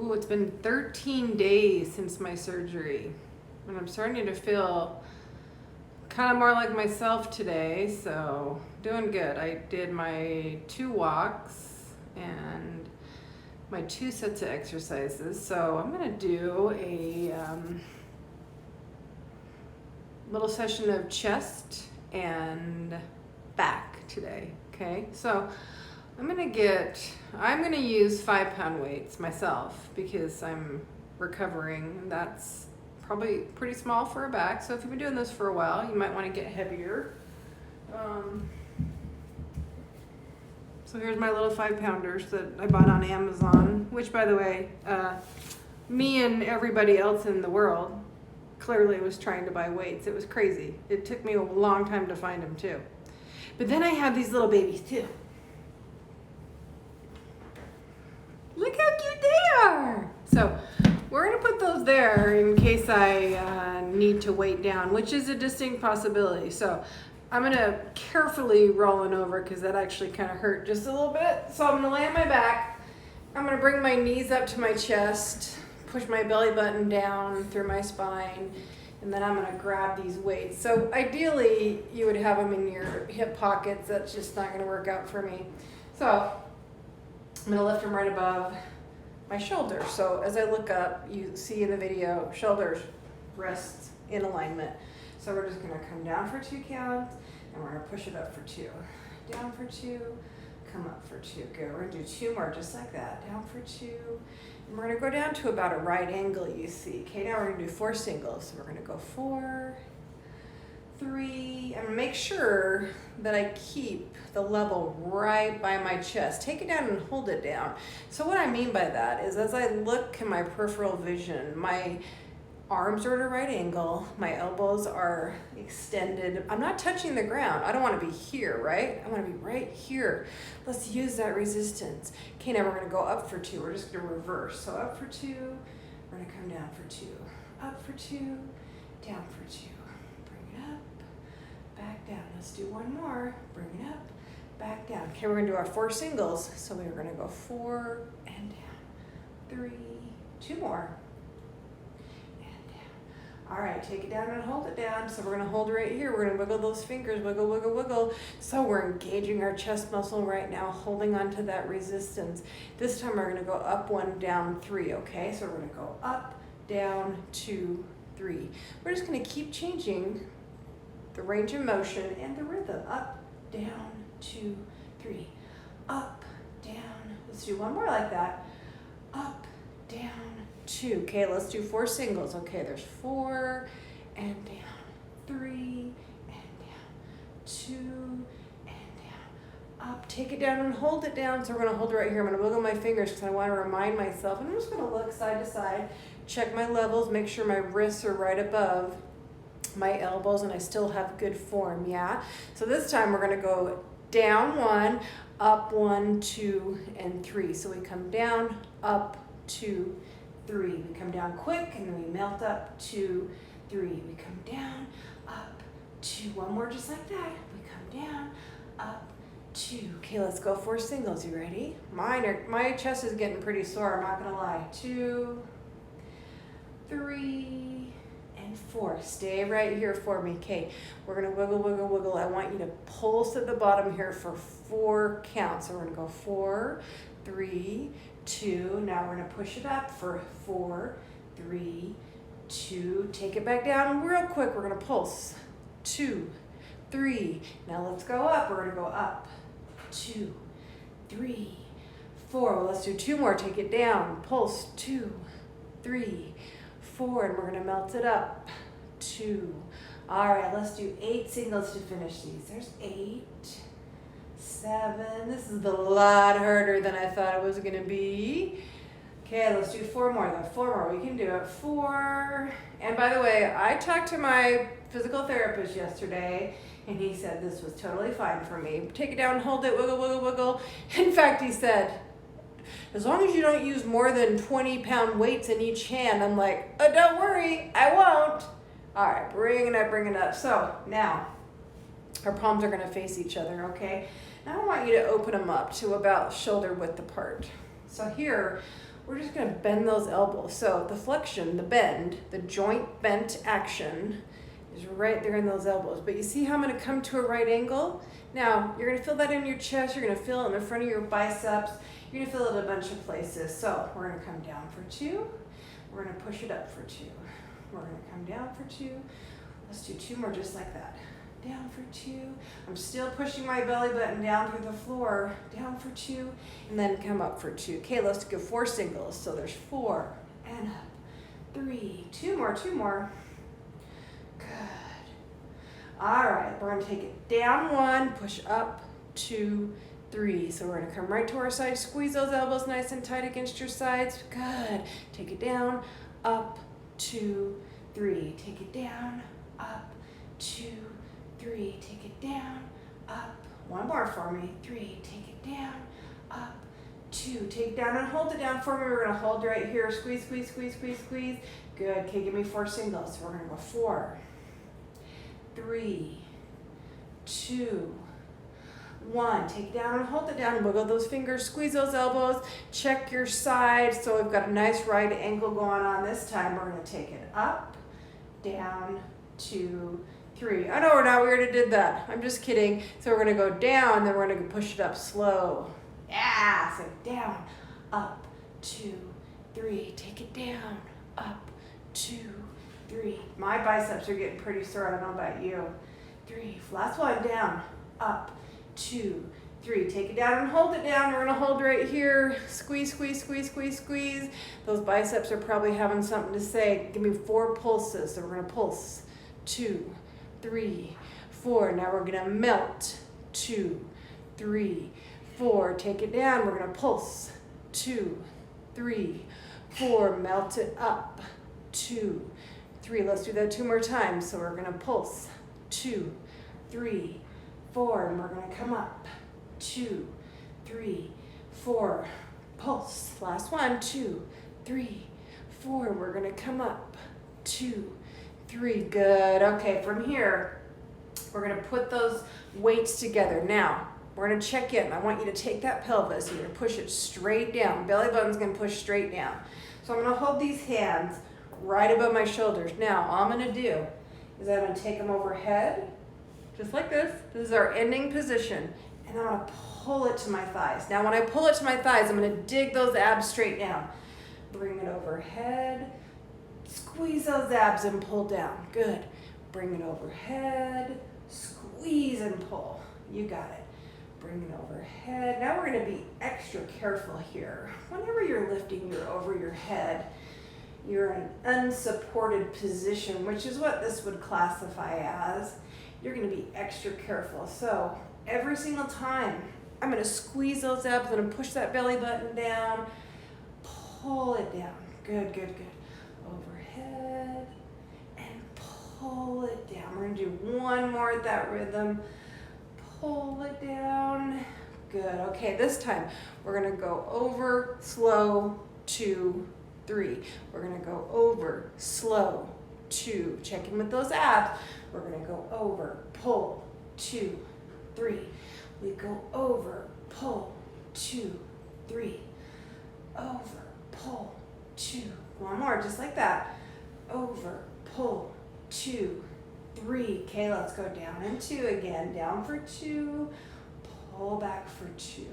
Ooh, it's been 13 days since my surgery, and I'm starting to feel kind of more like myself today, so doing good. I did my 2 walks and my 2 sets of exercises, so I'm gonna do a little session of chest and back today. Okay, so I'm gonna use 5-pound weights myself because I'm recovering, and that's probably pretty small for a back. So if you've been doing this for a while, you might want to get heavier. So here's my little 5-pounders that I bought on Amazon, which, by the way, me and everybody else in the world clearly was trying to buy weights. It was crazy. It took me a long time to find them too. But then I have these little babies too. Look how cute they are. So we're gonna put those there in case I need to weight down, which is a distinct possibility. So I'm gonna carefully roll it over because that actually kind of hurt just a little bit. So I'm gonna lay on my back. I'm gonna bring my knees up to my chest, push my belly button down through my spine, and then I'm gonna grab these weights. So ideally you would have them in your hip pockets. That's just not gonna work out for me. So I'm gonna lift them right above my shoulders. So as I look up, you see in the video, shoulders, wrists in alignment. So we're just gonna come down for 2 counts, and we're gonna push it up for 2. Down for 2, come up for 2. Good, we're gonna do 2 more just like that. Down for 2, and we're gonna go down to about a right angle, you see. Okay, now we're gonna do 4 singles. So we're gonna go 4, 3, and make sure that I keep the level right by my chest. Take it down and hold it down. So what I mean by that is as I look in my peripheral vision, my arms are at a right angle, my elbows are extended. I'm not touching the ground. I don't want to be here, right? I want to be right here. Let's use that resistance. Okay, now we're going to go up for 2. We're just going to reverse. So up for 2, we're going to come down for 2. Up for 2, down for 2. Bring it up, back down. Let's do 1 more. Bring it up, back down. Okay, we're going to do our 4 singles. So we're going to go 4 and down. 3, 2 more. All right, take it down and hold it down. So we're gonna hold right here. We're gonna wiggle those fingers, wiggle, wiggle, wiggle. So we're engaging our chest muscle right now, holding on to that resistance. This time we're gonna go up 1, down 3, okay? So we're gonna go up, down, 2, 3. We're just gonna keep changing the range of motion and the rhythm. Up, down, 2, 3. Up, down. Let's do 1 more like that. Up, down, 2. Okay, let's do 4 singles. Okay, there's 4 and down, 3 and down, 2 and down, up. Take it down and hold it down. So we're gonna hold it right here. I'm gonna wiggle my fingers because I want to remind myself. And I'm just gonna look side to side, check my levels, make sure my wrists are right above my elbows and I still have good form, yeah? So this time we're gonna go down 1, up 1, 2, and 3. So we come down, up, 2, 3. We come down quick and then we melt up, 2, 3. We come down, up, 2. 1 more just like that. We come down, up, 2. Okay, let's go 4 singles. You ready? My chest is getting pretty sore, I'm not gonna lie. 2, 3, and 4. Stay right here for me. Okay, we're gonna wiggle, wiggle, wiggle. I want you to pulse at the bottom here for 4 counts. So we're gonna go 4, 3, 2. Now we're gonna push it up for 4, 3, 2. Take it back down real quick. We're gonna pulse. 2, 3. Now let's go up. We're gonna go up. 2, 3, 4. Well, let's do 2 more. Take it down. Pulse. 2, 3, 4. And we're gonna melt it up. 2. All right, let's do 8 singles to finish these. There's 8. 7. This is a lot harder than I thought it was gonna be. Okay, let's do 4 more though. 4 more, we can do it. 4. And by the way, I talked to my physical therapist yesterday and he said this was totally fine for me. Take it down, hold it, wiggle, wiggle, wiggle. In fact, he said, as long as you don't use more than 20-pound weights in each hand. I'm like, oh, don't worry, I won't. All right, bring it up, bring it up. So now, our palms are gonna face each other, okay? Now I want you to open them up to about shoulder width apart. So here, we're just gonna bend those elbows. So the flexion, the bend, the joint bent action is right there in those elbows. But you see how I'm gonna come to a right angle? Now, you're gonna feel that in your chest, you're gonna feel it in the front of your biceps, you're gonna feel it in a bunch of places. So we're gonna come down for 2, we're gonna push it up for 2. We're gonna come down for 2. Let's do 2 more just like that. Down for 2. I'm still pushing my belly button down through the floor. Down for 2, and then come up for 2. Okay, let's go 4 singles. So there's 4, and up. 3, 2 more, 2 more. Good. All right, we're gonna take it down 1, push up 2, 3. So we're gonna come right to our side, squeeze those elbows nice and tight against your sides. Good. Take it down, up, 2, 3. Take it down, up, 2, 3, take it down, up. 1 more for me. 3, take it down, up. 2, take it down and hold it down for me. We're gonna hold right here. Squeeze, squeeze, squeeze, squeeze, squeeze. Good. Okay, give me 4 singles. So we're gonna go 4, 3, 2, 1. Take it down and hold it down. Wiggle those fingers, squeeze those elbows. Check your side. So we've got a nice right ankle going on this time. We're gonna take it up, down, 2, 3. I know we already did that. I'm just kidding. So we're gonna go down, then we're gonna push it up slow. Yeah, so down, up, 2, 3. Take it down, up, 2, 3. My biceps are getting pretty sore. I don't know about you. 3. Last one, down, up, 2, 3. Take it down and hold it down. We're gonna hold right here. Squeeze, squeeze, squeeze, squeeze, squeeze. Those biceps are probably having something to say. Give me 4 pulses. So we're gonna pulse. 2, 3, 4. Now we're gonna melt. 2, 3, 4. Take it down. We're gonna pulse. 2, 3, 4. Melt it up. 2, 3. Let's do that 2 more times. So we're gonna pulse. 2, 3, 4. And we're gonna come up. 2, 3, 4. Pulse. Last one. 2, 3, 4. We're gonna come up. 2, 3. Good. Okay, from here, we're gonna put those weights together. Now, we're gonna check in. I want you to take that pelvis. You're gonna push it straight down. Belly button's gonna push straight down. So I'm gonna hold these hands right above my shoulders. Now, all I'm gonna do is I'm gonna take them overhead, just like this. This is our ending position. And I'm gonna pull it to my thighs. Now, when I pull it to my thighs, I'm gonna dig those abs straight down. Bring it overhead. Squeeze those abs and pull down. Good. Bring it overhead. Squeeze and pull. You got it. Bring it overhead. Now we're going to be extra careful here. Whenever you're lifting over your head, you're in an unsupported position, which is what this would classify as. You're going to be extra careful. So every single time, I'm going to squeeze those abs. I'm going to push that belly button down. Pull it down. Good, good, good. Overhead and pull it down. We're going to do 1 more at that rhythm. Pull it down. Good. Okay, this time we're going to go over, slow, 2, 3. We're going to go over, slow, 2. Check in with those abs. We're going to go over, pull, 2, 3. We go over, pull, 2, 3. Over, pull, 2. 1 more, just like that. Over, pull, 2, 3. Okay, let's go down and 2 again. Down for 2. Pull back for 2.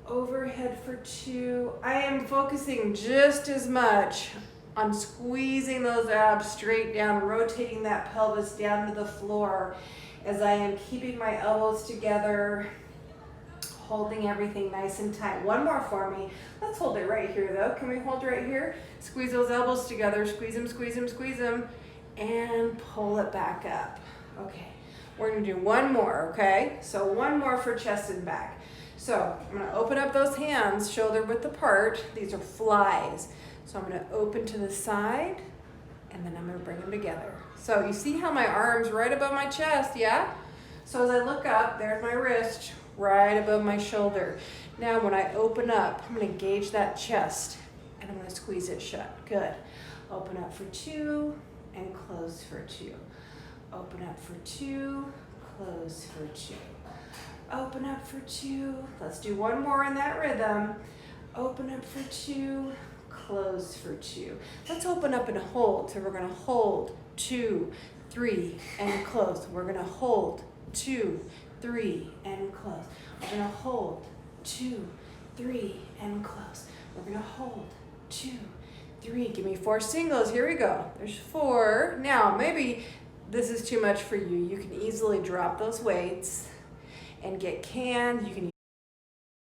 Overhead for 2. I am focusing just as much on squeezing those abs straight down, rotating that pelvis down to the floor as I am keeping my elbows together, holding everything nice and tight. 1 more for me. Let's hold it right here though. Can we hold right here? Squeeze those elbows together. Squeeze them, squeeze them, squeeze them. And pull it back up. Okay. We're going to do 1 more, okay? So 1 more for chest and back. So I'm going to open up those hands, shoulder width apart. These are flies. So I'm going to open to the side, and then I'm going to bring them together. So you see how my arm's right above my chest, yeah? So as I look up, there's my wrist right above my shoulder. Now when I open up, I'm going to gauge that chest, and I'm going to squeeze it shut. Good. Open up for 2, and close for 2. Open up for 2, close for 2. Open up for 2. Let's do 1 more in that rhythm. Open up for 2, close for 2. Let's open up and hold. So we're going to hold 2, 3, and close. We're going to hold 2, 3, and close. We're going to hold 2, 3, and close. We're going to hold 2, 3. Give me 4 singles. Here we go. There's 4. Now, maybe this is too much for you. You can easily drop those weights and get canned. You can